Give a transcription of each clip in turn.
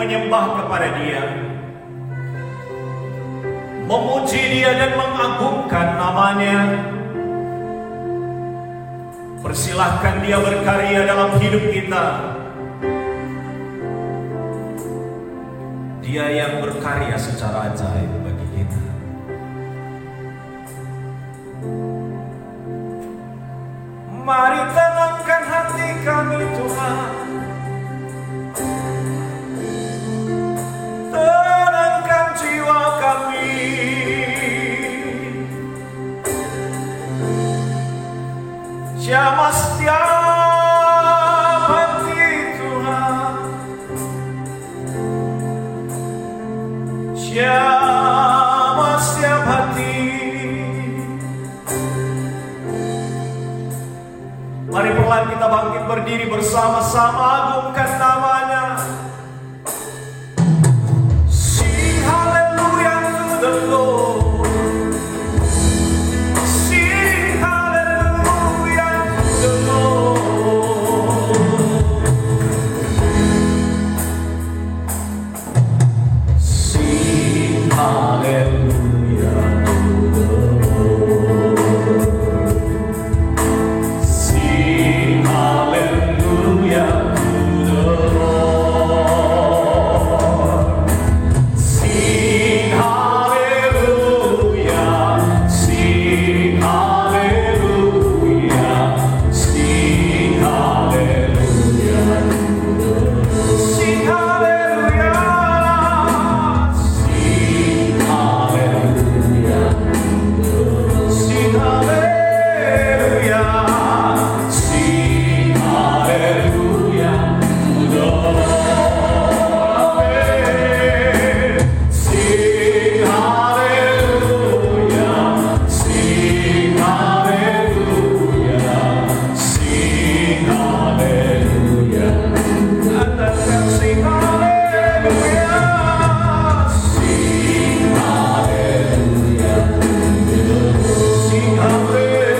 menyembah kepada Dia, memuji Dia dan mengagungkan namanya. Persilahkan Dia berkarya dalam hidup kita. Dia yang berkarya secara ajaib bagi kita. Mari tenangkan hati kami Tuhan, tenangkan jiwa kami. Jamah setiap hati Tuhan, jamah setiap hati. Mari perlahan kita bangkit berdiri bersama-sama, agungkan namanya. Sing hallelujah to the Lord. Sing hallelujah to the Lord. Sing hallelujah to the Lord. Sing hallelujah to the Lord. Sing hallelujah, sing hallelujah, sing hallelujah to the Lord. Sing hallelujah, sing hallelujah to the Lord. Sing hallelujah, sing hallelujah to the Lord. Amen. Sing hallelujah, sing hallelujah, sing hallelujah. Katakan sing hallelujah, sing hallelujah to the Lord. Sing hallelujah,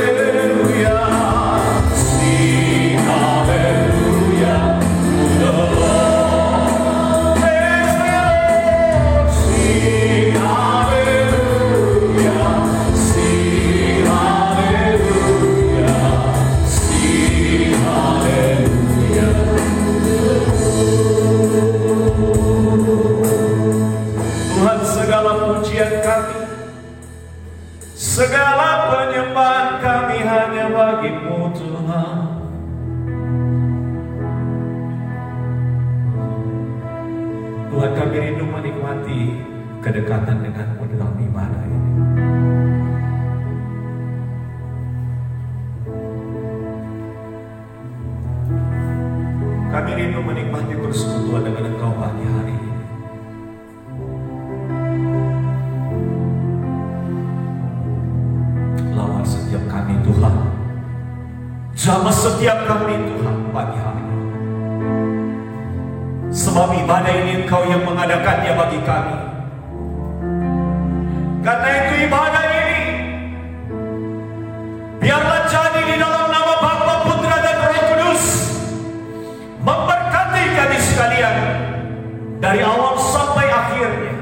sing hallelujah to the Lord. Praise the Lord. Sing hallelujah, sing hallelujah, sing hallelujah to the Lord. Tuhan, segala pujian kami, segala penyembahan kami hanya bagi-Mu Tuhan. Tuhan, kami rindu menikmati kedekatan dengan-Mu dalam ibadah ini. Kami rindu menikmati persekutuan dengan Engkau pagi hari ini. Lawan setiap kami Tuhan, jamah setiap kami Tuhan pagi hari ini. Sebab ibadah ini Engkau yang mengadakannya bagi kami. Karena itu ibadah ini biarlah jadi di dalam nama Bapa, Putra dan Roh Kudus, memberkati kami sekalian dari awal sampai akhirnya,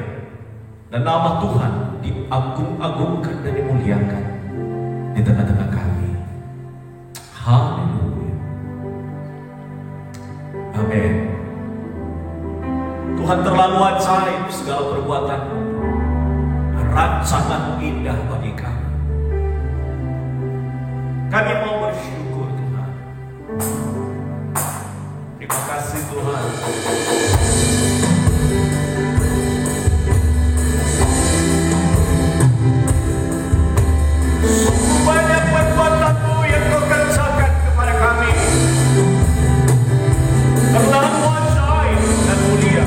dan nama Tuhan diagung-agungkan dan dimuliakan di tengah-tengah kami. Haleluya. Amin. Tuhan, terlalu ajaib segala perbuatan-Mu, rancangan-Mu indah bagi kami. Kami mau bersyukur Tuhan. Terima kasih Tuhan. Sungguh banyak perbuatan-Mu yang Kau kerjakan kepada kami. Terlalu ajaib dan mulia.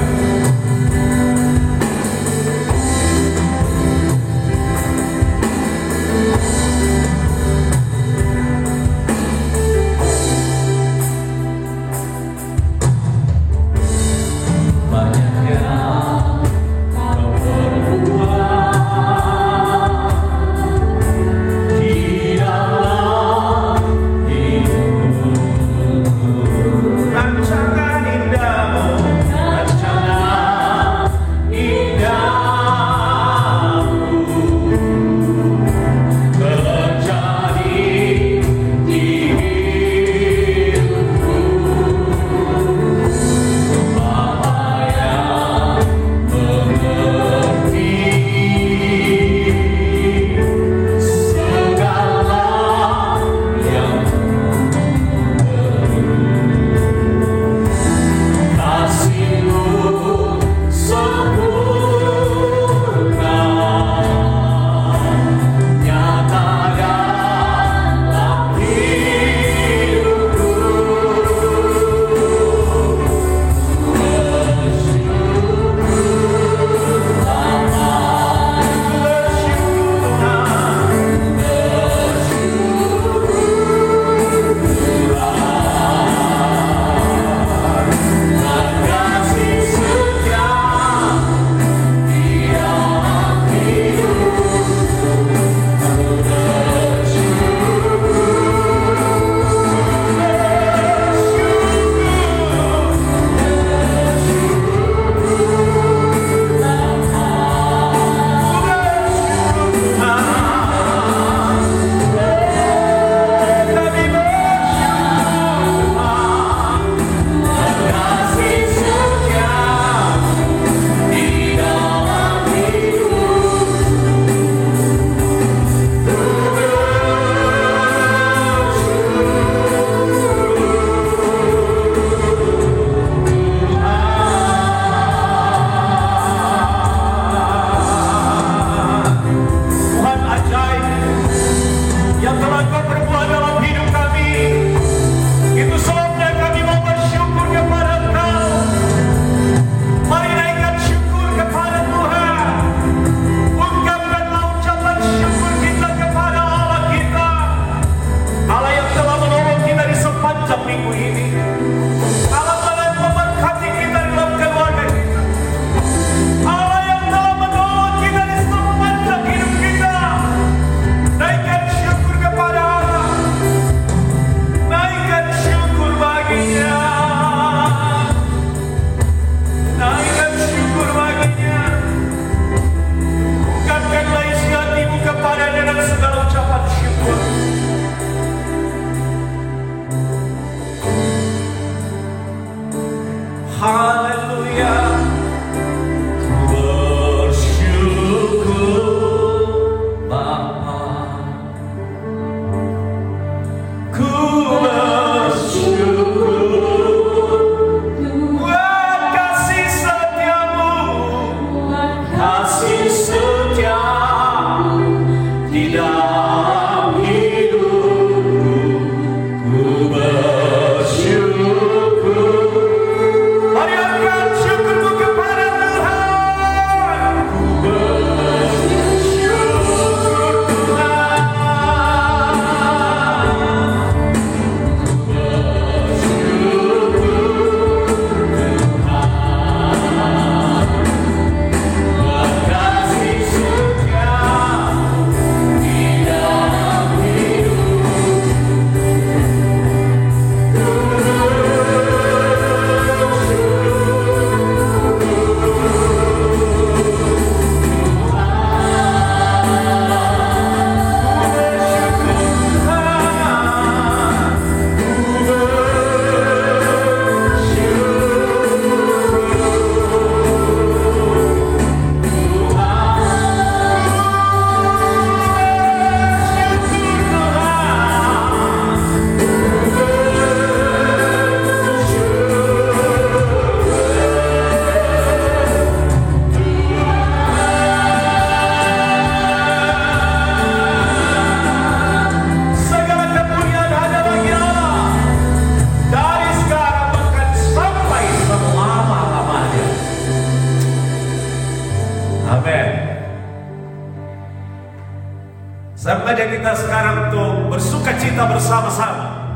Saya mengajak kita sekarang untuk bersuka cita bersama-sama.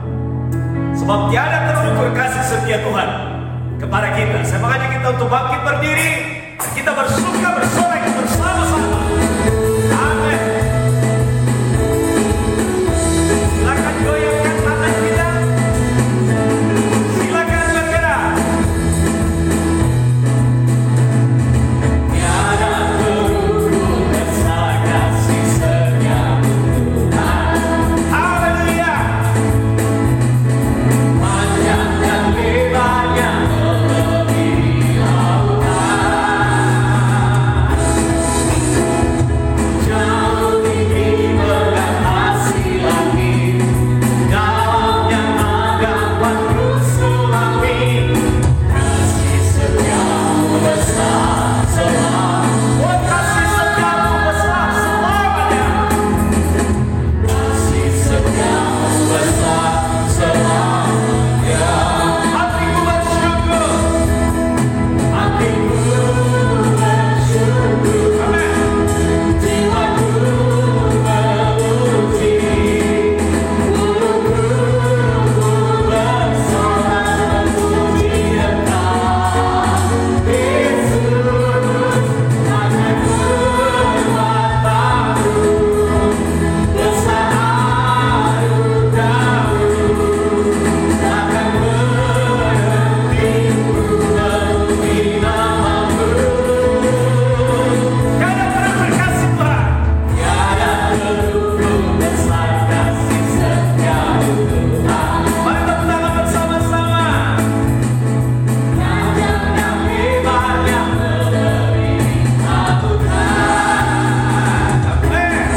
Sebab tiada terukur kasih setia Tuhan kepada kita. Saya mengajak kita untuk bangkit berdiri. Kita bersuka bersorak bersama-sama. Amin. Silakan goyangkan tangan kita. Silakan bergerak. Tiada terukur kasih setia Tuhan. Haleluya. Panjang dan lebarnya melebihi lautan. Jauh tinggi mengatasi langit. Dalamnya anggapan sulami. Kasih setiamu besar selamanya. Oh, kasih setiamu besar selamanya. Kasih setiamu besar selamanya. Hatiku bersyukur. Hatiku bersyukur. Amin. Jiwaku memuji. Mulutku bersorak memuji Engkau. Yesus, akan berbuat baru. Besar anugerah-Mu, takkan berhenti memuji nama-Mu. Tiada terukur kasih Tuhan. Tiada terukur besar kasih setia-Mu Tuhan. Mari tepuk tangan bersama-sama. Panjang dan lebarnya melebihi lautan. Amin.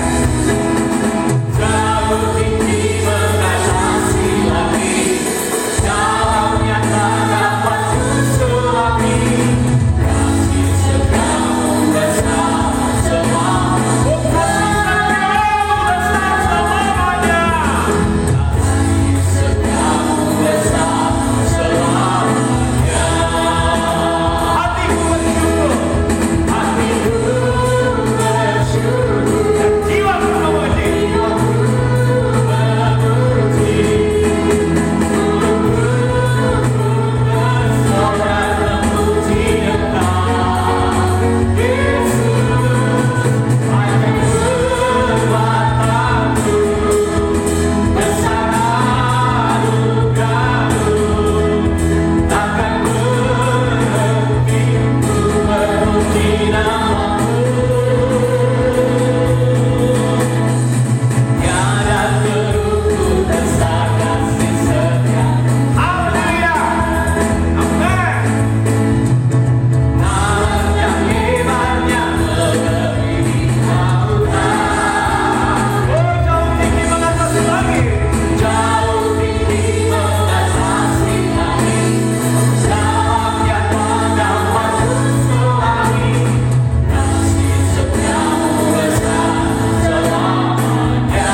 Jauh tinggi mengatasi langit. Dalamnya terdapat sulami. Kasih setiamu besar selamanya. Oh, kasih setiamu besar selamanya. Kasih setiamu besar selamanya. Hatiku bersyukur. Hatiku bersyukur. Dan jiwaku memuji. Jiwaku memuji. Mulutku bersorak memuji Engkau. Yesus, akan berbuat baru. Besar anugerah-Mu, takkan berhenti memuji nama-Mu. Tiada terukur besar kasih setia. Haleluya. Amin. Dalamnya lebarnya melebihi lautan. Oh, jauh tinggi mengatasi langit. Jauh tinggi mengatasi langit. Dalamnya terdapat sulami. Kasih setiamu besar selamanya.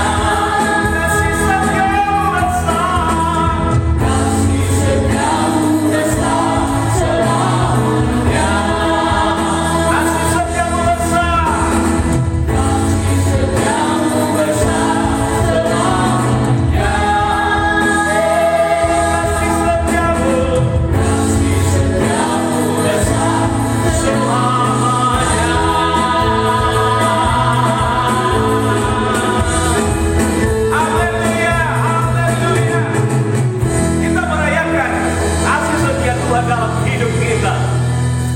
Kasih setiamu besar. Kasih setiamu besar selamanya. Kasih setiamu besar. Kasih setiamu besar selamanya. Kasih setiamu. Kasih setiamu besar selamanya. Haleluya, haleluya. Kita merayakan kasih setia Tuhan dalam hidup kita.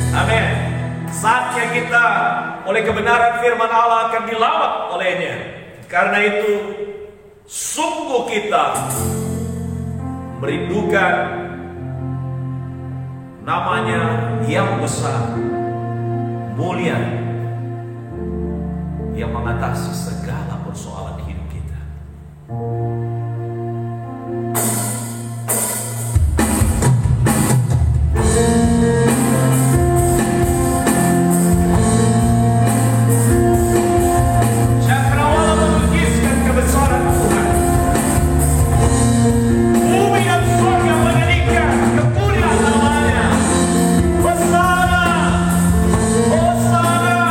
Amin. Saatnya kita oleh kebenaran firman Allah akan dilawat olehnya. Karena itu sungguh kita merindukan namanya yang besar, mulia, yang mengatasi segala persoalan hidup kita. Cakrawala melukiskan kebesaran Tuhan. Bumi dan surga menyanyikan kemuliaan namanya. Hosana, Hosana.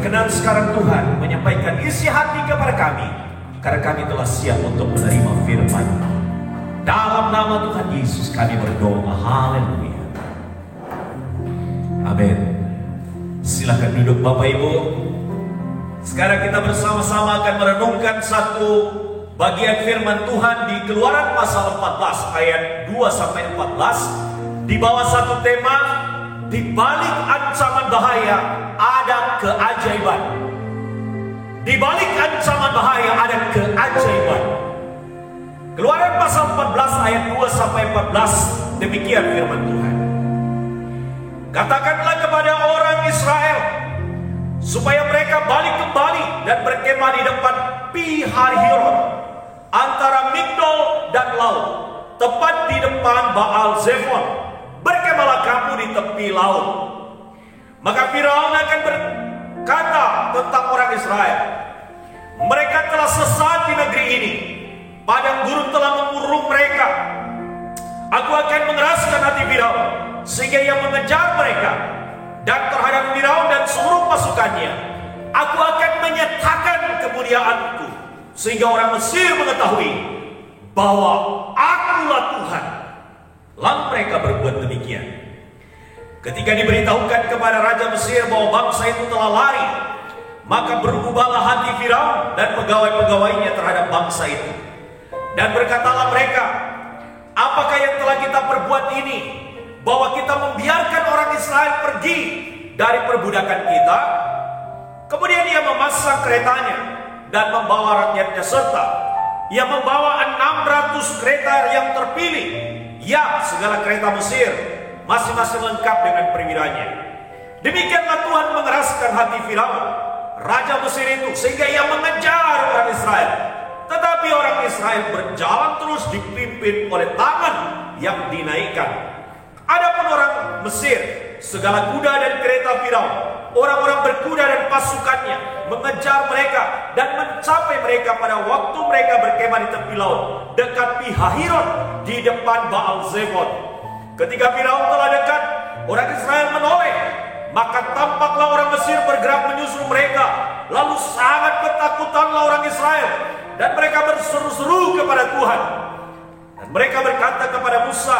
Berkenan sekarang Tuhan menyampaikan isi hati kepada kami, karena kami telah siap untuk menerima firman. Dalam nama Tuhan Yesus kami berdoa. Haleluya. Amin. Silakan duduk Bapak Ibu. Sekarang kita bersama-sama akan merenungkan satu bagian firman Tuhan di Keluaran pasal 14 ayat 2-14 di bawah satu tema, di balik ancaman bahaya ada keajaiban. Di balik ancaman bahaya ada keajaiban. Keluaran pasal 14 ayat 2-14, demikian firman Tuhan. Katakanlah kepada orang Israel supaya mereka balik kembali dan berkemah di depan Pi-hahiroth antara Migdol dan laut, tepat di depan Baal-zephon. Berkemahlah kamu di tepi laut. Maka Firaun akan berkata tentang orang Israel, mereka telah sesat di negeri ini, padang gurun telah mengurung mereka. Aku akan mengeraskan hati Firaun sehingga ia mengejar mereka, dan terhadap Firaun dan seluruh pasukannya aku akan menyatakan kemuliaanku, sehingga orang Mesir mengetahui bahwa akulah Tuhan. Lalu mereka berbuat demikian. Ketika diberitahukan kepada Raja Mesir bahwa bangsa itu telah lari, maka berubahlah hati Firaun dan pegawai-pegawainya terhadap bangsa itu. Dan berkatalah mereka, apakah yang telah kita perbuat ini, bahwa kita membiarkan orang Israel pergi dari perbudakan kita? Kemudian ia memasang keretanya dan membawa rakyatnya serta. Ia membawa 600 kereta yang terpilih, ya segala kereta Mesir, masing-masing lengkap dengan perwiranya. Demikianlah Tuhan mengeraskan hati Firaun, raja Mesir itu, sehingga ia mengejar orang Israel. Tetapi orang Israel berjalan terus dipimpin oleh tangan yang dinaikkan. Adapun orang Mesir, segala kuda dan kereta Firaun, orang-orang berkuda dan pasukannya mengejar mereka dan mencapai mereka pada waktu mereka berkemah di tepi laut dekat Pi-hahiroth di depan Baal-zephon. Ketika Firaun telah dekat, orang Israel menoleh, maka tampaklah orang Mesir bergerak menyusul mereka. Lalu sangat ketakutanlah orang Israel, dan mereka berseru-seru kepada Tuhan. Dan mereka berkata kepada Musa,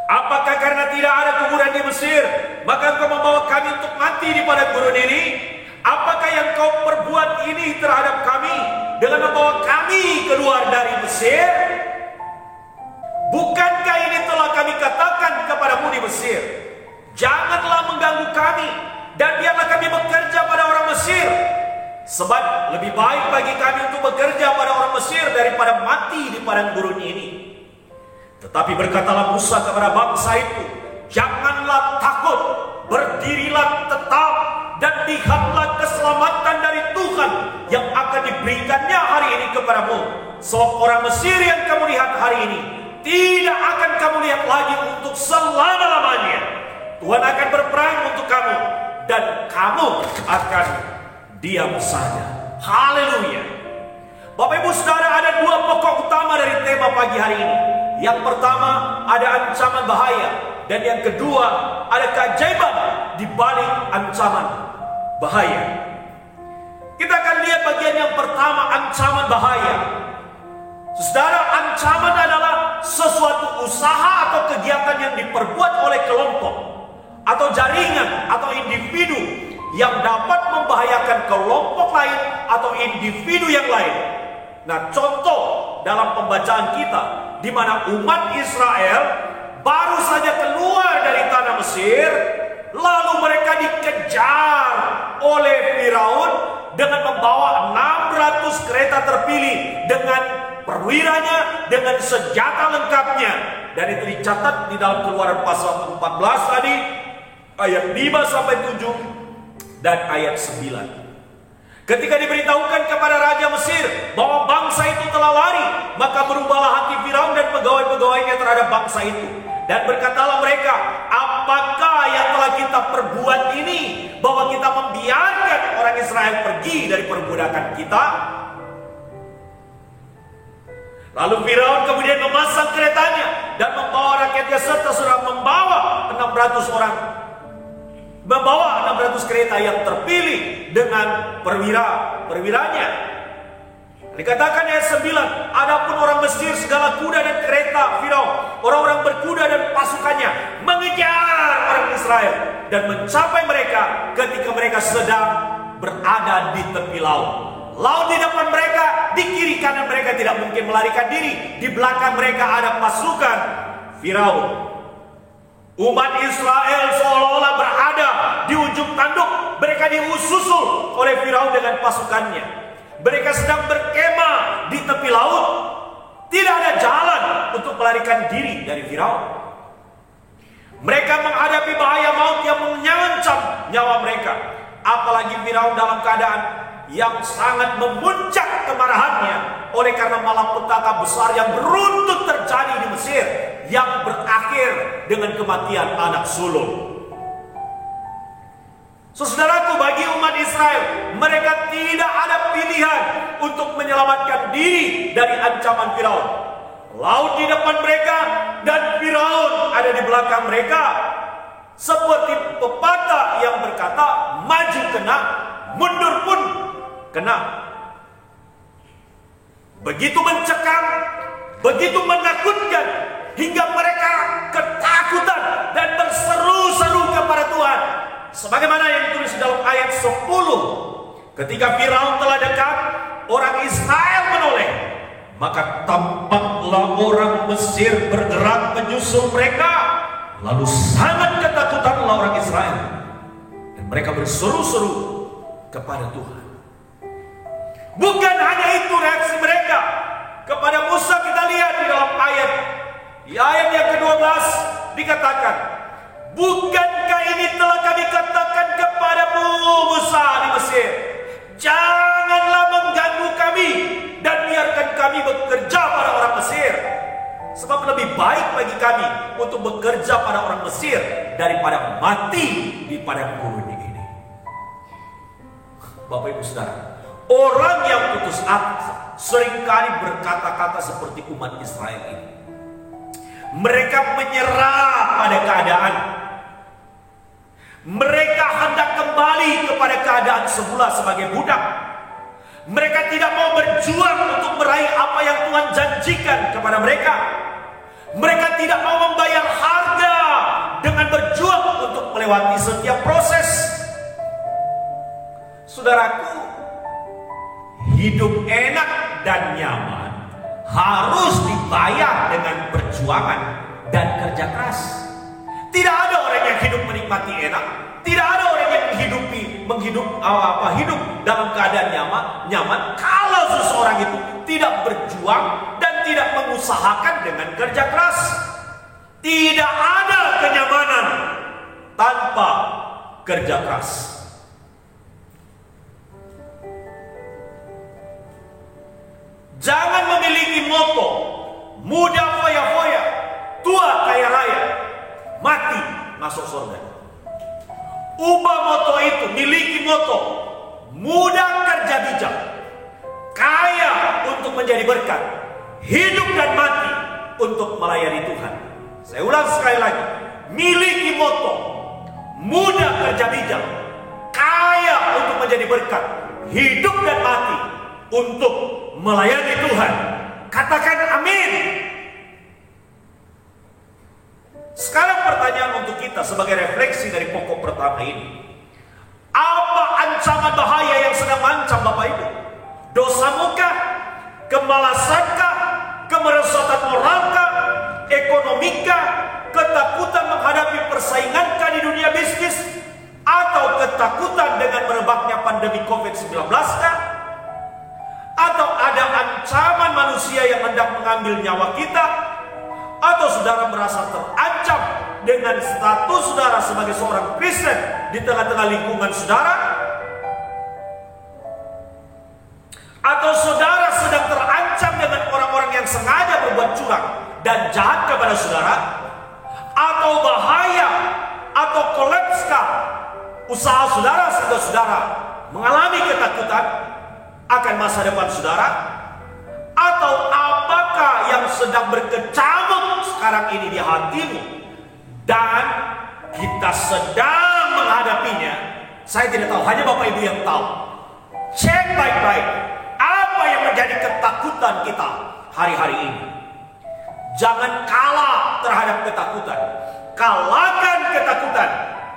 apakah karena tidak ada kuburan di Mesir, maka engkau membawa kami untuk mati di padang gurun ini? Apakah yang kau perbuat ini terhadap kami dengan membawa kami keluar dari Mesir? Bukankah ini telah kami katakan kepadamu di Mesir, janganlah mengganggu kami, dan biarlah kami bekerja pada orang Mesir, sebab lebih baik bagi kami untuk bekerja pada orang Mesir daripada mati di padang gurun ini. Tetapi berkatalah Musa kepada bangsa itu, janganlah takut, berdirilah tetap, dan lihatlah keselamatan dari Tuhan yang akan diberikannya hari ini kepadamu. Sebab orang Mesir yang kamu lihat hari ini tidak akan kamu lihat lagi untuk selama-lamanya. Tuhan akan berperang untuk kamu, dan kamu akan diam saja. Haleluya. Bapak Ibu Saudara, ada dua pokok utama dari tema pagi hari ini. Yang pertama ada ancaman bahaya, dan yang kedua ada keajaiban di balik ancaman bahaya. Kita akan lihat bagian yang pertama, ancaman bahaya. Saudara, ancaman adalah sesuatu usaha atau kegiatan yang diperbuat oleh kelompok atau jaringan atau individu yang dapat membahayakan kelompok lain atau individu yang lain. Nah, contoh dalam pembacaan kita, di mana umat Israel baru saja keluar dari tanah Mesir, lalu mereka dikejar oleh Firaun dengan membawa 600 kereta terpilih dengan perwiranya, dengan senjata lengkapnya. Dan itu dicatat di dalam Keluaran pasal 14 tadi, ayat 5-7 dan ayat 9. Ketika diberitahukan kepada Raja Mesir bahwa bangsa itu telah lari, maka berubahlah hati Firaun dan pegawai-pegawainya terhadap bangsa itu. Dan berkatalah mereka, apakah yang telah kita perbuat ini, bahwa kita membiarkan orang Israel pergi dari perbudakan kita? Lalu Firaun kemudian memasang keretanya dan membawa rakyatnya serta sudah membawa 600 orang membawa 600 kereta yang terpilih dengan perwiranya. Dikatakan ayat 9, adapun orang Mesir segala kuda dan kereta Firaun, orang-orang berkuda dan pasukannya mengejar orang Israel dan mencapai mereka ketika mereka sedang berada di tepi laut. Laut di depan mereka, di kiri kanan mereka tidak mungkin melarikan diri. Di belakang mereka ada pasukan Firaun. Umat Israel seolah-olah berada di ujung tanduk. Mereka diususul oleh Firaun dengan pasukannya. Mereka sedang berkemah di tepi laut. Tidak ada jalan untuk melarikan diri dari Firaun. Mereka menghadapi bahaya maut yang mengancam nyawa mereka. Apalagi Firaun dalam keadaan yang sangat memuncak kemarahannya oleh karena malapetaka besar yang beruntun terjadi di Mesir, yang berakhir dengan kematian anak sulung. Saudaraku, bagi umat Israel, mereka tidak ada pilihan untuk menyelamatkan diri dari ancaman Firaun. Laut di depan mereka dan Firaun ada di belakang mereka. Seperti pepatah yang berkata, maju kena, mundur pun kena. Begitu mencekam, begitu menakutkan, hingga mereka ketakutan dan berseru-seru kepada Tuhan. Sebagaimana yang ditulis dalam ayat 10, ketika Firaun telah dekat, orang Israel menoleh, maka tampaklah orang Mesir bergerak menyusul mereka. Lalu sangat ketakutanlah orang Israel, dan mereka berseru-seru kepada Tuhan. Bukan hanya itu reaksi mereka kepada Musa. Kita lihat di dalam di ayat yang ke-12 dikatakan, bukankah ini telah kami katakan kepadamu Musa di Mesir, janganlah mengganggu kami dan biarkan kami bekerja pada orang Mesir, sebab lebih baik bagi kami untuk bekerja pada orang Mesir daripada mati di padang gurun ini. Bapak Ibu Saudara, orang yang putus asa seringkali berkata-kata seperti umat Israel ini. Mereka menyerah pada keadaan. Mereka hendak kembali kepada keadaan semula sebagai budak. Mereka tidak mau berjuang untuk meraih apa yang Tuhan janjikan kepada mereka. Mereka tidak mau membayar harga dengan berjuang untuk melewati setiap proses. Saudaraku, hidup enak dan nyaman harus dibayar dengan perjuangan dan kerja keras. Tidak ada orang yang hidup menikmati enak. Tidak ada orang yang hidup dalam keadaan nyaman kalau seseorang itu tidak berjuang dan tidak mengusahakan dengan kerja keras. Tidak ada kenyamanan tanpa kerja keras. Jangan memiliki moto muda foya-foya, tua kaya raya, mati masuk surga. Ubah moto itu, miliki moto muda kerja bijak, kaya untuk menjadi berkat, hidup dan mati untuk melayani Tuhan. Saya ulang sekali lagi, miliki moto muda kerja bijak, kaya untuk menjadi berkat, hidup dan mati untuk melayani Tuhan. Katakan amin. Sekarang pertanyaan untuk kita sebagai refleksi dari pokok pertama ini. Apa ancaman bahaya yang sedang mengancam Bapak Ibu? Dosamukah? Kemalasankah? Kemerosotan moralkah? Ekonomikah? Ketakutan menghadapi persaingankah di dunia bisnis? Atau ketakutan dengan merebaknya pandemi COVID-19 kah? Atau ada ancaman manusia yang hendak mengambil nyawa kita? Atau saudara merasa terancam dengan status saudara sebagai seorang Kristen di tengah-tengah lingkungan saudara? Atau saudara sedang terancam dengan orang-orang yang sengaja berbuat curang dan jahat kepada saudara? Atau bahaya atau kolapskah usaha saudara sehingga saudara mengalami ketakutan akan masa depan saudara? Atau apakah yang sedang berkecamuk sekarang ini di hatimu dan kita sedang menghadapinya, saya tidak tahu, hanya Bapak Ibu yang tahu. Cek baik-baik apa yang menjadi ketakutan kita hari-hari ini. Jangan kalah terhadap ketakutan. Kalahkan ketakutan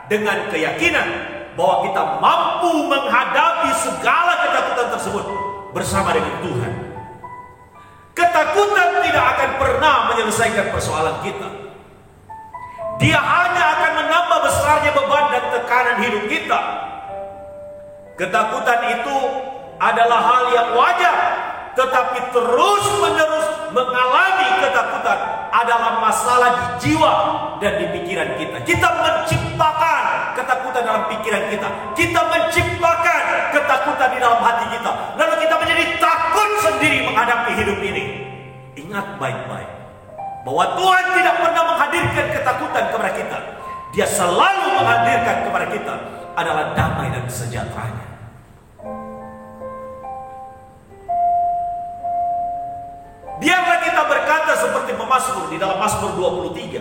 dengan keyakinan bahwa kita mampu menghadapi segala ketakutan tersebut bersama dengan Tuhan. Ketakutan tidak akan pernah menyelesaikan persoalan kita. Dia hanya akan menambah besarnya beban dan tekanan hidup kita. Ketakutan itu adalah hal yang wajar, tetapi terus-menerus mengalami ketakutan adalah masalah di jiwa dan di pikiran kita. Kita menciptakan ketakutan dalam pikiran kita. Kita menciptakan ketakutan di dalam hati kita. Lalu kita menjadi takut sendiri menghadapi hidup ini. Ingat baik-baik bahwa Tuhan tidak pernah menghadirkan ketakutan kepada kita. Dia selalu menghadirkan kepada kita adalah damai dan sejahteranya. Biarlah kita berkata seperti pemazmur di dalam Mazmur 23.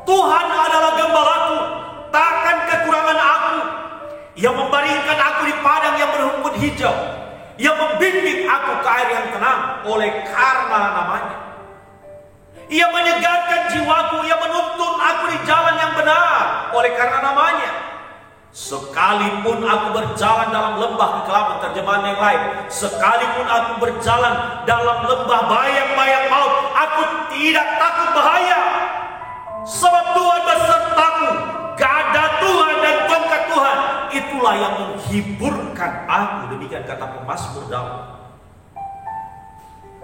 Tuhan adalah gembalaku, takkan kekurangan aku. Yang membaringkan aku di padang yang berrumput hijau, yang membimbing aku ke air yang tenang oleh karena namanya. Ia menyegarkan jiwaku, ia menuntun aku di jalan yang benar oleh karena namanya. Sekalipun aku berjalan dalam lembah kekelaman, terjemahan yang lain, sekalipun aku berjalan dalam lembah bayang-bayang maut, aku tidak takut bahaya, sebab Tuhan besertaku. Gada Tuhan dan tongkat Tuhan itulah yang menghiburkan aku. Demikian kata pemazmur Daud.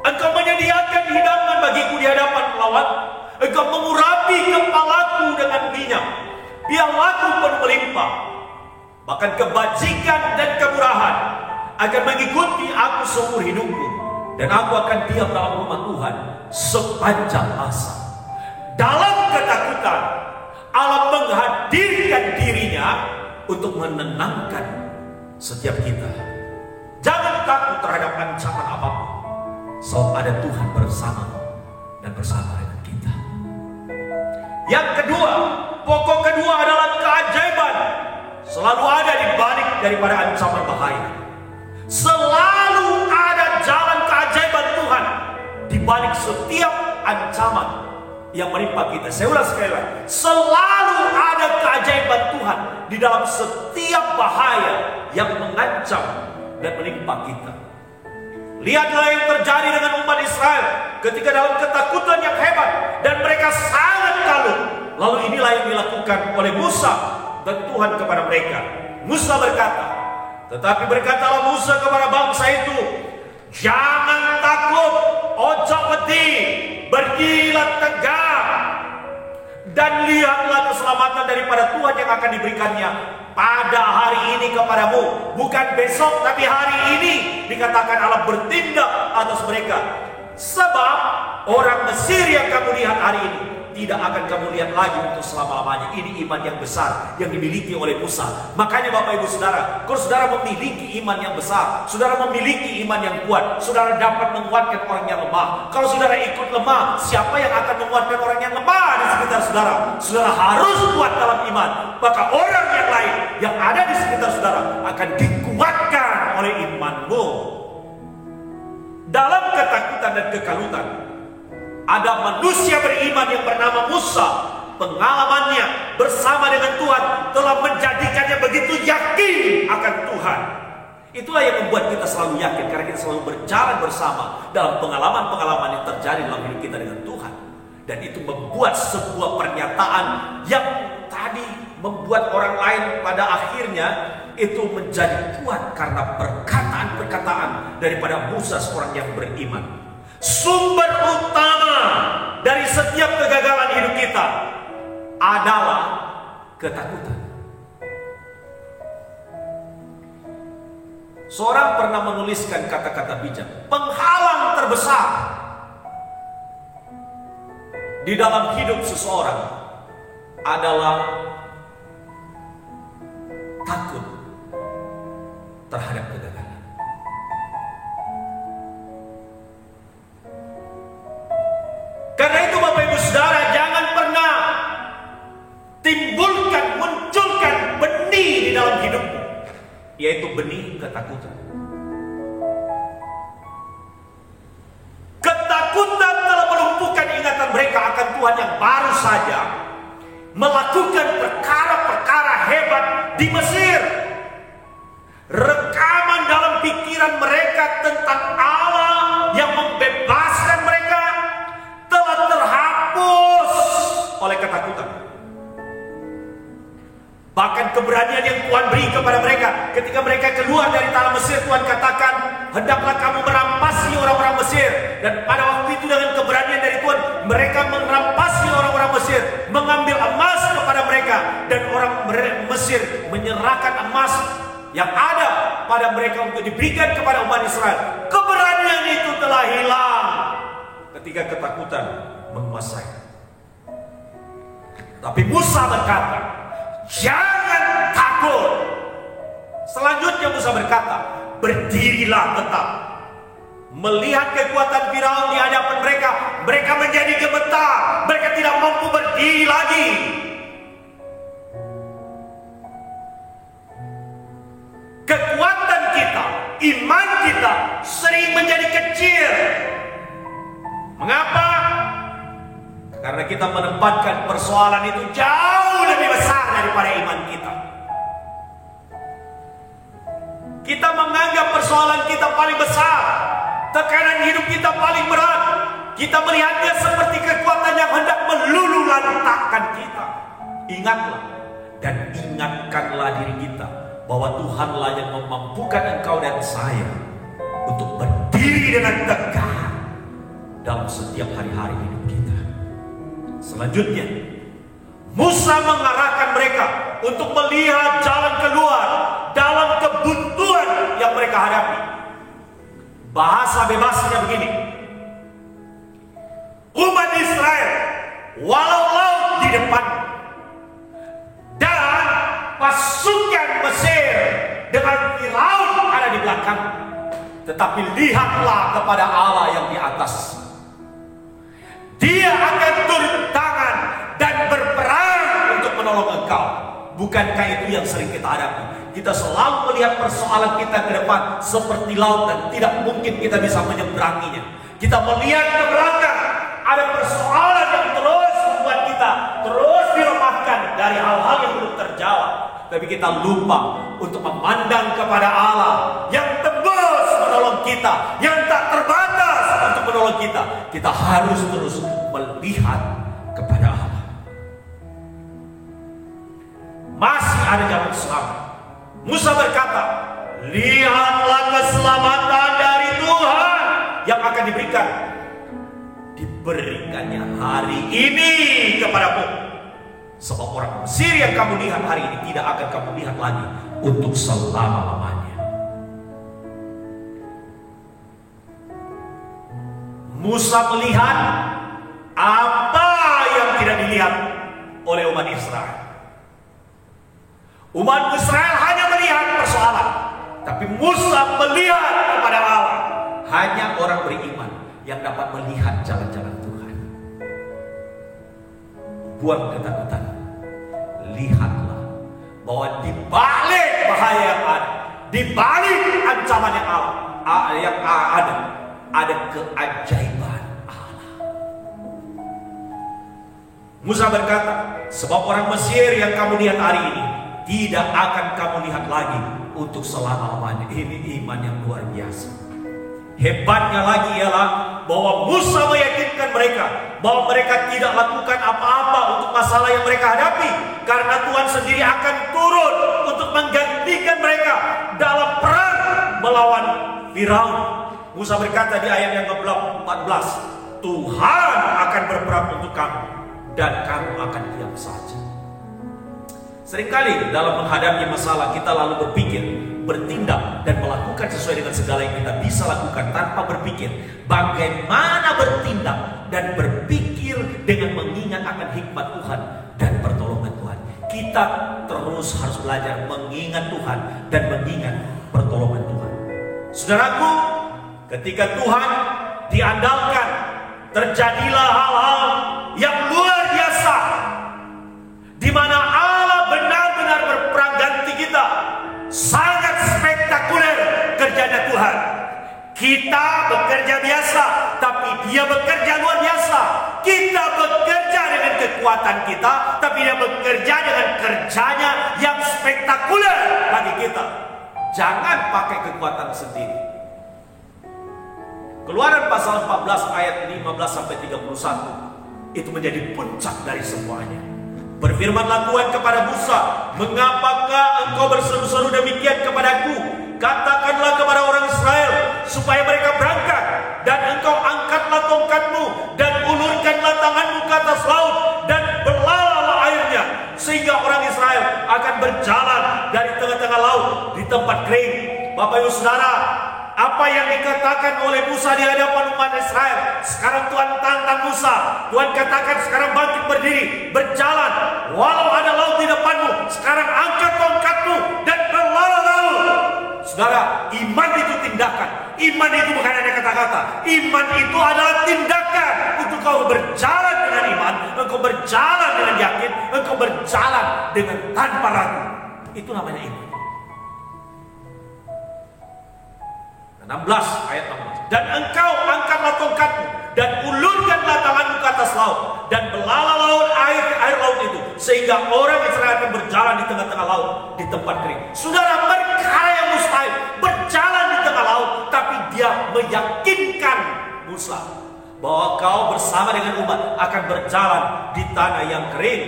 Engkau menyediakan hidangan bagiku di hadapan lawan. Engkau mengurapi kepalaku dengan minyak, pialaku pun melimpah. Bahkan kebajikan dan kemurahan akan mengikuti aku seumur hidupku, dan aku akan diam dalam rumah Tuhan sepanjang masa. Dalam ketakutan, Allah menghadirkan dirinya untuk menenangkan setiap kita. Jangan takut terhadap ancaman apapun, sebab ada Tuhan bersama dan bersama dengan kita. Yang kedua, pokok kedua adalah keajaiban selalu ada di balik daripada ancaman bahaya. Selalu ada jalan keajaiban Tuhan di balik setiap ancaman yang menimpa kita. Saya ulang sekali lagi, selalu ada keajaiban Tuhan di dalam setiap bahaya yang mengancam dan menimpa kita. Lihatlah yang terjadi dengan umat Israel ketika dalam ketakutan yang hebat dan mereka sangat kalut. Lalu inilah yang dilakukan oleh Musa dan Tuhan kepada mereka. Musa berkata, tetapi berkatalah Musa kepada bangsa itu, jangan takut, ojo wedi, berdirilah tegak, dan lihatlah keselamatan daripada Tuhan yang akan diberikannya pada hari ini kepadamu. Bukan besok, tapi hari ini dikatakan Allah bertindak atas mereka. Sebab orang Mesir yang kamu lihat hari ini tidak akan kamu lihat lagi untuk selama-lamanya. Ini iman yang besar yang dimiliki oleh Musa. Makanya Bapak Ibu Saudara, kalau saudara memiliki iman yang besar, saudara memiliki iman yang kuat, saudara dapat menguatkan orang yang lemah. Kalau saudara ikut lemah, siapa yang akan menguatkan orang yang lemah di sekitar saudara? Saudara harus kuat dalam iman, maka orang yang lain yang ada di sekitar saudara akan dikuatkan oleh imanmu. Dalam ketakutan dan kekalutan, ada manusia beriman yang bernama Musa. Pengalamannya bersama dengan Tuhan telah menjadikannya begitu yakin akan Tuhan. Itulah yang membuat kita selalu yakin, karena kita selalu berjalan bersama dalam pengalaman-pengalaman yang terjadi dalam hidup kita dengan Tuhan. Dan itu membuat sebuah pernyataan yang tadi membuat orang lain pada akhirnya itu menjadi kuat karena perkataan-perkataan daripada Musa, seorang yang beriman. Sumber utama dari setiap kegagalan hidup kita adalah ketakutan. Seorang pernah menuliskan kata-kata bijak, penghalang terbesar di dalam hidup seseorang adalah takut terhadap kegagalan. Karena itu Bapak Ibu Saudara, jangan pernah yaitu benih ketakutan. Ketakutan telah melumpuhkan ingatan mereka akan Tuhan yang baru saja melakukan perkara-perkara hebat di Mesir. Rekaman dalam pikiran mereka tentang Allah yang membebaskan mereka telah terhapus oleh ketakutan. Bahkan keberanian yang Tuhan beri kepada mereka ketika mereka keluar dari tanah Mesir, Tuhan katakan, hendaklah kamu merampasi orang-orang Mesir. Dan pada waktu itu dengan keberanian dari Tuhan, mereka merampasi orang-orang Mesir, mengambil emas kepada mereka, dan orang Mesir menyerahkan emas yang ada pada mereka untuk diberikan kepada umat Israel. Keberanian itu telah hilang ketika ketakutan menguasai. Tapi Musa berkata, jangan takut. Selanjutnya Musa berkata, berdirilah tetap. Melihat kekuatan Firaun di hadapan mereka, mereka menjadi gemetar. Mereka tidak mampu berdiri lagi. Kekuatan kita, iman kita sering menjadi kecil. Mengapa? Karena kita menempatkan persoalan itu jauh lebih besar daripada iman kita. Kita menganggap persoalan kita paling besar, tekanan hidup kita paling berat. Kita melihatnya seperti kekuatan yang hendak meluluhlantahkan kita. Ingatlah dan ingatkanlah diri kita bahwa Tuhanlah yang memampukan engkau dan saya untuk berdiri dengan tegak dalam setiap hari-hari hidup kita. Selanjutnya, Musa mengarahkan mereka untuk melihat jalan keluar dalam kebuntuan yang mereka hadapi. Bahasa bebasnya begini, umat Israel, walau laut di depan dan pasukan Mesir dengan Firaun ada di belakang, tetapi lihatlah kepada Allah yang di atas. Dia akan turun tangan dan berperang untuk menolong engkau. Bukankah itu yang sering kita hadapi? Kita selalu melihat persoalan kita ke depan seperti laut dan tidak mungkin kita bisa menyeberanginya. Kita melihat ke belakang, ada persoalan yang terus membuat kita terus dilemahkan dari hal-hal yang belum terjawab. Tapi kita lupa untuk memandang kepada Allah yang tebus menolong kita, yang tak terbatas untuk menolong kita. Kita harus terus melihat kepada Allah. Masih ada jalan selamat. Musa berkata, lihatlah keselamatan dari Tuhan yang akan diberikannya hari ini kepadamu. Sebab orang Mesir yang kamu lihat hari ini tidak akan kamu lihat lagi untuk selama-lamanya. Musa melihat apa yang tidak dilihat oleh umat Israel. Umat Israel hanya melihat persoalan, tapi Musa melihat kepada Allah. Hanya orang beriman yang dapat melihat jalan-jalan Tuhan. Buang ketakutan. Lihatlah bahwa di balik bahaya yang ada, di balik ancaman yang ada keajaiban Allah. Musa berkata, sebab orang Mesir yang kamu lihat hari ini tidak akan kamu lihat lagi untuk selama-lamanya. Ini iman yang luar biasa. Hebatnya lagi ialah bahwa Musa meyakinkan mereka bahwa mereka tidak lakukan apa-apa untuk masalah yang mereka hadapi, karena Tuhan sendiri akan turun untuk menggantikan mereka dalam perang melawan Firaun. Musa berkata di ayat yang ke-14, Tuhan akan berperang untuk kamu dan kamu akan diam saja. Seringkali dalam menghadapi masalah kita lalu berpikir, bertindak dan melakukan sesuai dengan segala yang kita bisa lakukan tanpa berpikir bagaimana bertindak dan berpikir dengan mengingat akan hikmat Tuhan dan pertolongan Tuhan. Kita terus harus belajar mengingat Tuhan dan mengingat pertolongan Tuhan. Saudaraku, ketika Tuhan diandalkan, terjadilah hal-hal yang luar biasa di mana Allah benar-benar berperang ganti kita. Sangat spesial. Kita bekerja biasa, tapi dia bekerja luar biasa. Kita bekerja dengan kekuatan kita, tapi dia bekerja dengan kerjanya yang spektakuler bagi kita. Jangan pakai kekuatan sendiri. Keluaran pasal 14 ayat 15-31 itu menjadi puncak dari semuanya. Berfirmanlah Tuhan kepada Musa, "Mengapakah engkau berseru-seru demikian kepadaku? Katakanlah kepada orang Israel supaya mereka berangkat, dan engkau angkatlah tongkatmu dan ulurkanlah tanganmu ke atas laut, dan belalalah airnya, sehingga orang Israel akan berjalan dari tengah-tengah laut di tempat kering." Bapak Ibu Saudara, apa yang dikatakan oleh Musa di hadapan umat Israel, sekarang Tuhan tantang Musa. Tuhan katakan, sekarang bangkit berdiri, berjalan, walau ada laut di depanmu, sekarang angkat tongkatmu dan berlalah laut. Saudara, iman itu tindakan. Iman itu bukan hanya kata-kata. Iman itu adalah tindakan. Untuk kau berjalan dengan iman, engkau berjalan dengan yakin, engkau berjalan dengan tanpa ragu. Itu namanya iman. 16 ayat 16. Dan engkau angkatlah tongkatmu dan ulurkanlah tanganmu ke atas laut, dan belalah laut air laut itu, sehingga orang Israel akan berjalan di tengah-tengah laut di tempat kering. Saudara, perkara yang mustahil berjalan di tengah laut, tapi dia meyakinkan Musa bahwa kau bersama dengan umat akan berjalan di tanah yang kering,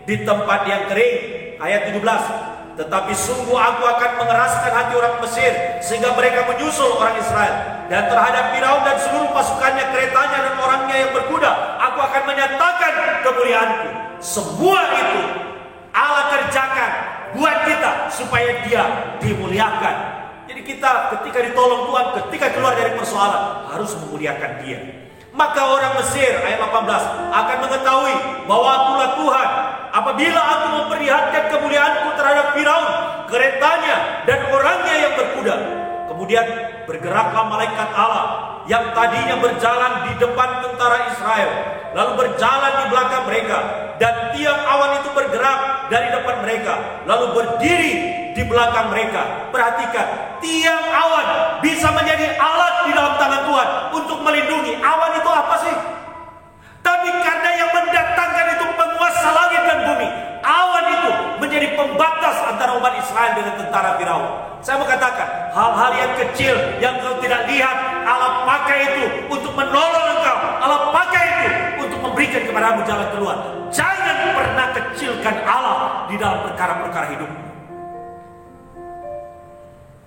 di tempat yang kering. Ayat 17. Tetapi sungguh aku akan mengeraskan hati orang Mesir, sehingga mereka menyusul orang Israel. Dan terhadap Firaun dan seluruh pasukannya, keretanya dan orangnya yang berkuda, aku akan menyatakan kemuliaanku. Semua itu Allah kerjakan buat kita supaya dia dimuliakan. Jadi kita ketika ditolong Tuhan, ketika keluar dari persoalan, harus memuliakan dia. Maka orang Mesir, ayat 18, akan mengetahui bahwa akulah Tuhan apabila aku memperlihatkan kemuliaanku terhadap Firaun, keretanya dan orangnya yang berkuda. Kemudian bergeraklah malaikat Allah yang tadinya berjalan di depan tentara Israel, lalu berjalan di belakang mereka, dan tiang awan itu bergerak dari depan mereka, lalu berdiri di belakang mereka. Perhatikan, tiang awan bisa menjadi alat di dalam tangan Tuhan untuk melindungi. Awan itu apa sih? Tapi karena yang mendatangkan itu penguasa langit dan bumi, awan itu menjadi pembatas antara umat Israel dengan tentara Firaun. Saya mau katakan, hal-hal yang kecil yang kau tidak lihat, Allah pakai itu untuk menolong engkau. Allah pakai itu untuk memberikan kepadamu jalan keluar. Jangan pernah kecilkan Allah di dalam perkara-perkara hidup.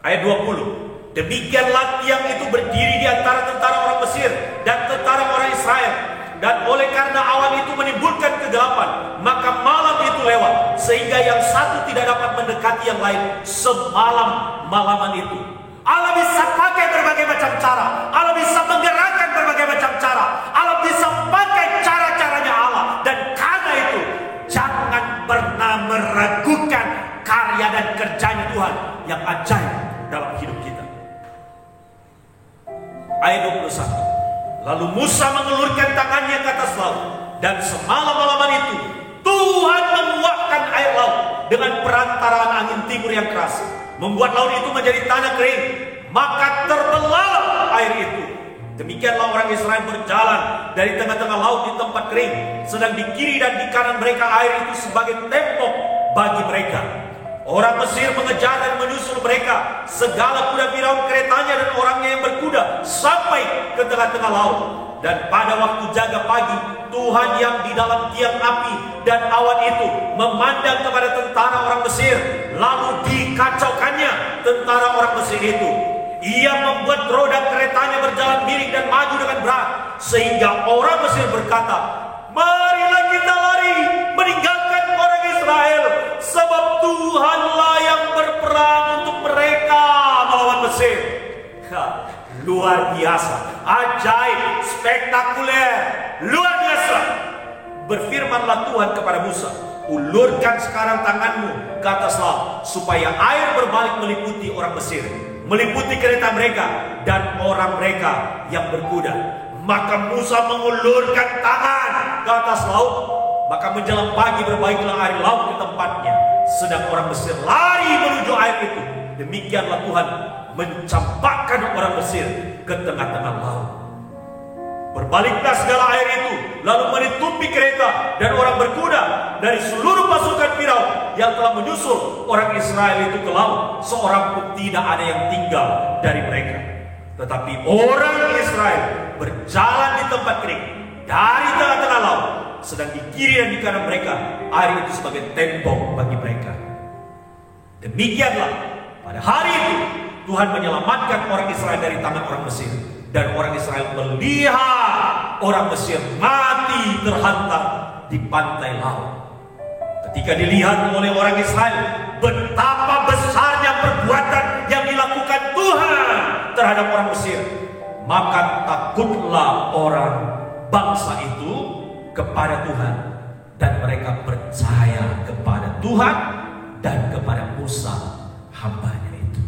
Ayat 20. Demikianlah tiang itu berdiri di antara tentara orang Mesir dan tentara orang Israel. Dan oleh karena awan itu menimbulkan kegelapan, maka malam itu lewat, sehingga yang satu tidak dapat mendekati yang lain semalam-malaman itu. Allah bisa pakai berbagai macam cara. Allah bisa menggerakkan berbagai macam cara. Allah bisa pakai cara-caranya Allah. Dan karena itu, jangan pernah meragukan karya dan kerjanya Tuhan yang ajaib dalam hidup kita. Ayat 21. Lalu Musa mengulurkan tangannya ke atas laut, dan semalam-malaman itu Tuhan menguapkan air laut dengan perantaraan angin timur yang keras, membuat laut itu menjadi tanah kering, maka terbelah air itu. Demikianlah orang Israel berjalan dari tengah-tengah laut di tempat kering, sedang di kiri dan di kanan mereka air itu sebagai tembok bagi mereka. Orang Mesir mengejar dan menyusul mereka, segala kuda Firaun, keretanya dan orangnya yang berkuda, sampai ke tengah-tengah laut. Dan pada waktu jaga pagi, Tuhan yang di dalam tiang api dan awan itu memandang kepada tentara orang Mesir, lalu dikacaukannya tentara orang Mesir itu. Ia membuat roda keretanya berjalan miring dan maju dengan berat, sehingga orang Mesir berkata, "Marilah kita lari, meninggalkan orang Israel, sebab Tuhanlah yang berperang untuk mereka melawan Mesir." Luar biasa, ajaib, spektakuler, luar biasa. Berfirmanlah Tuhan kepada Musa, "Ulurkan sekarang tanganmu ke atas laut, supaya air berbalik meliputi orang Mesir, meliputi kereta mereka dan orang mereka yang berkuda." Maka Musa mengulurkan tangan ke atas laut, maka menjelang pagi berbaiklah air laut di tempatnya, sedang orang Mesir lari menuju air itu. Demikianlah Tuhan mencampakkan orang Mesir ke tengah-tengah laut. Berbaliklah segala air itu, lalu menutupi kereta dan orang berkuda dari seluruh pasukan Firaun yang telah menyusul orang Israel itu ke laut. Seorang pun tidak ada yang tinggal dari mereka. Tetapi orang Israel berjalan di tempat kering dari tengah-tengah laut, sedang di kiri dan di kanan mereka air itu sebagai tembok bagi mereka. Demikianlah pada hari itu Tuhan menyelamatkan orang Israel dari tangan orang Mesir. Dan orang Israel melihat orang Mesir mati terhantam di pantai laut. Ketika dilihat oleh orang Israel betapa besarnya perbuatan yang dilakukan Tuhan terhadap orang Mesir, maka takutlah orang bangsa itu kepada Tuhan, dan mereka percaya kepada Tuhan dan kepada Musa hambanya itu.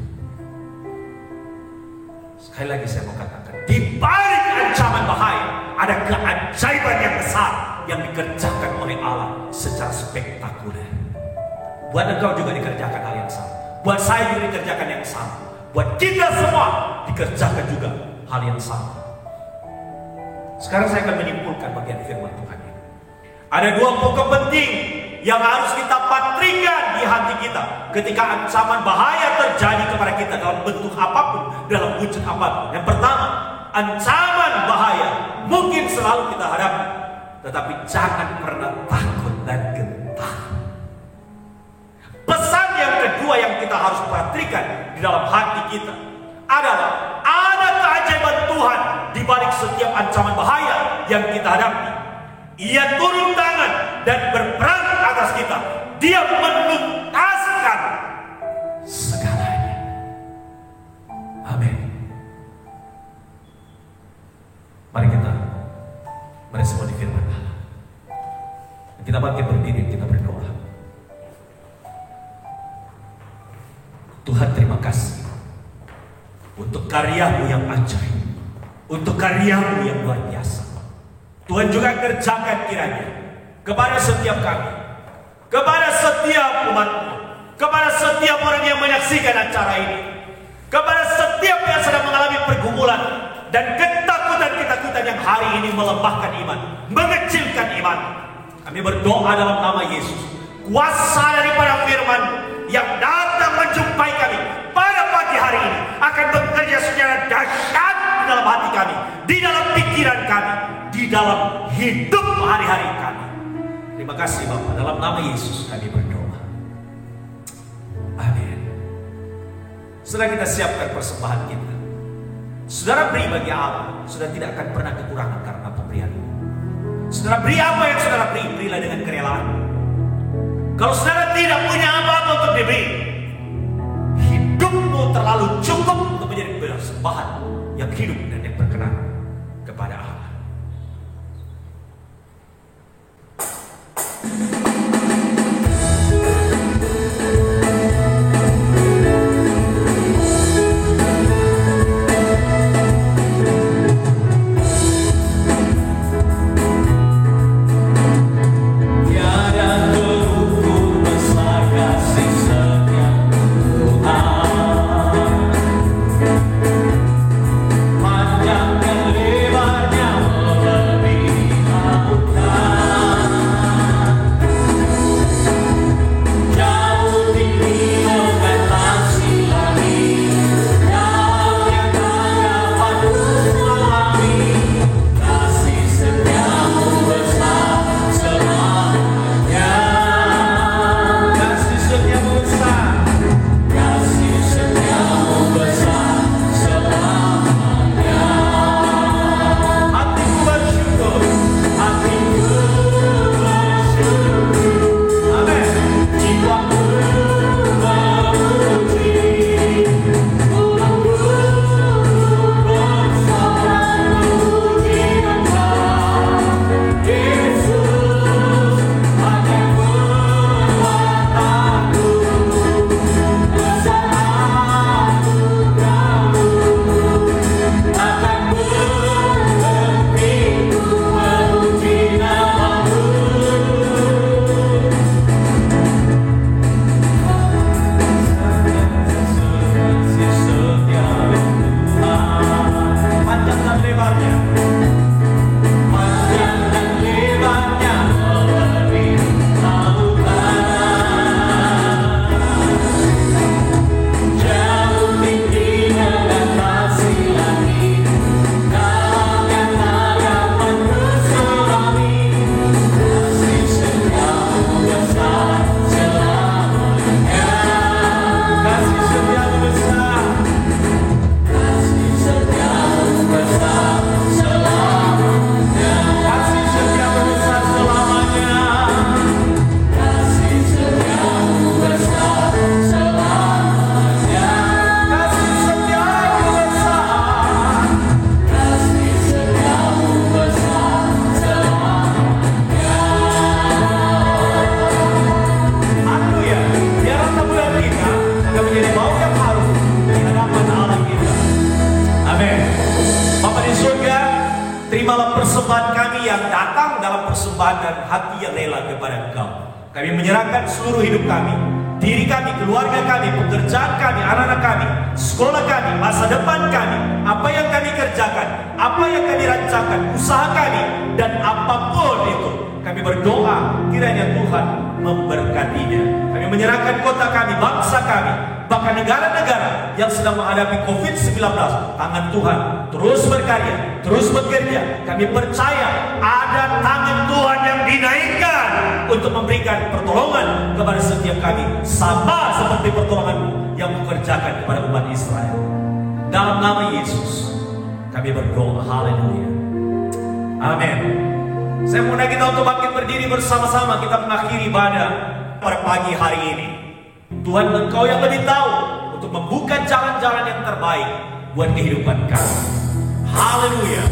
Sekali lagi saya mau katakan, di balik ancaman bahaya ada keajaiban yang besar yang dikerjakan oleh Allah secara spektakuler. Buat engkau juga dikerjakan hal yang sama, buat saya juga dikerjakan yang sama, buat kita semua dikerjakan juga hal yang sama. Sekarang saya akan menyimpulkan bagian firman Tuhan ini. Ada dua pokok penting yang harus kita patrikan di hati kita ketika ancaman bahaya terjadi kepada kita dalam bentuk apapun, dalam wujud apapun. Yang pertama, ancaman bahaya mungkin selalu kita hadapi, tetapi jangan pernah takut dan gentar. Pesan yang kedua yang kita harus patrikan di dalam hati kita adalah ada keajaiban Tuhan di balik setiap ancaman bahaya yang kita hadapi. Ia turun tangan dan berperang atas kita. Dia menuntaskan segalanya. Amin. Mari kita meresponi firman Allah. Kita bangkit berdiri, kita berdoa. Tuhan, terima kasih untuk karya-Mu yang ajaib, untuk karya-Mu yang luar biasa. Tuhan juga kerjakan kiranya kepada setiap kami, kepada setiap umat-Mu, kepada setiap orang yang menyaksikan acara ini, kepada setiap yang sedang mengalami pergumulan dan ketakutan-ketakutan yang hari ini melemahkan iman, mengecilkan iman. Kami berdoa dalam nama Yesus, kuasa daripada firman yang datang menjumpai kami pada pagi hari ini akan bekerja secara dahsyat di dalam hati kami, di dalam pikiran kami, di dalam hidup hari-hari kami. Terima kasih Bapak, dalam nama Yesus kami berdoa. Amin. Setelah kita siapkan persembahan kita, saudara beri bagi Allah, saudara tidak akan pernah kekurangan karena pemberian. Saudara beri apa yang saudara beri, berilah dengan kerelaan. Kalau saudara tidak punya apa-apa untuk diberi, hidupmu terlalu cukup untuk menjadi persembahan yang hidup dan yang berkenan kepada Allah. Panjang dan lebarnya persembahan dan hati yang rela kepada Engkau. Kami menyerahkan seluruh hidup kami, diri kami, keluarga kami, pekerjaan kami, anak-anak kami, sekolah kami, masa depan kami, apa yang kami kerjakan, apa yang kami rancangkan, usaha kami, dan apapun itu. Kami berdoa kiranya Tuhan memberkatinya. Kami menyerahkan kota kami, bangsa kami, bahkan negara-negara yang sedang menghadapi COVID-19. Tangan Tuhan terus berkarya, terus bekerja. Kami percaya ada tangan Tuhan yang dinaikkan untuk memberikan pertolongan kepada setiap kami, sama seperti pertolongan yang mengerjakan kepada umat Israel. Dalam nama Yesus kami berdoa. Haleluya. Amin. Saya mengundang kita untuk bangkit berdiri bersama-sama. Kita mengakhiri ibadah pada pagi hari ini. Tuhan, Engkau yang lebih tahu untuk membuka jalan-jalan yang terbaik buat kehidupan kami. Haleluya.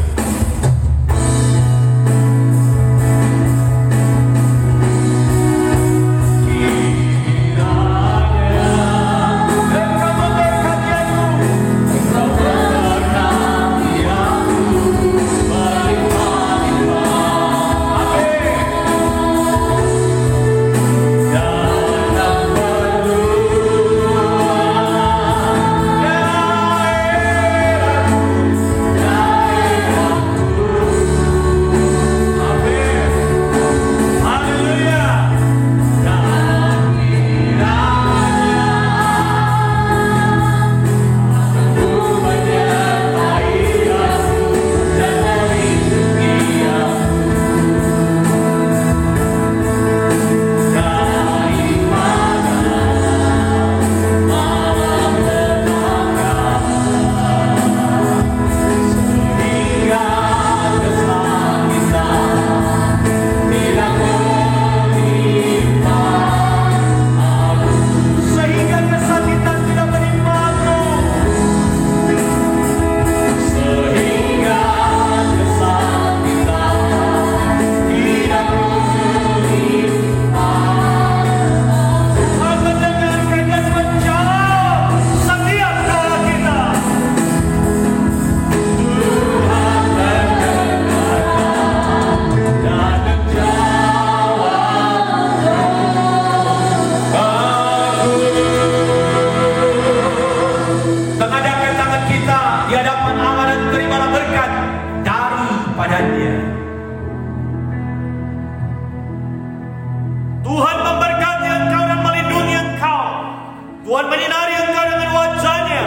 Tuhan menyinari engkau dengan wajahnya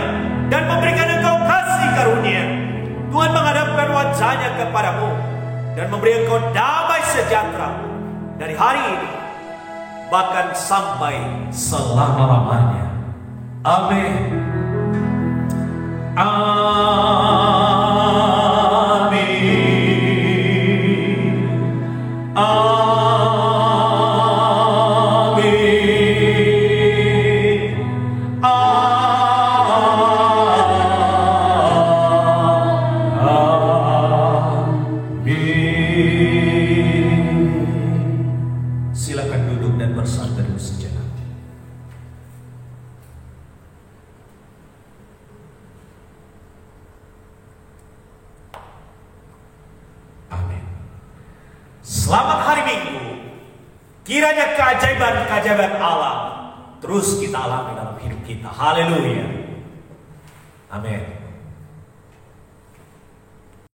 dan memberikan engkau kasih karunia. Tuhan menghadapkan wajahnya kepadamu dan memberi engkau damai sejahtera dari hari ini bahkan sampai selama-lamanya. Amin. Amin. Amin. Silakan duduk dan bersandar sejenak. Amin. Selamat hari Minggu. Kiranya keajaiban-keajaiban Allah terus kita alami dalam hidup kita. Haleluya. Amin.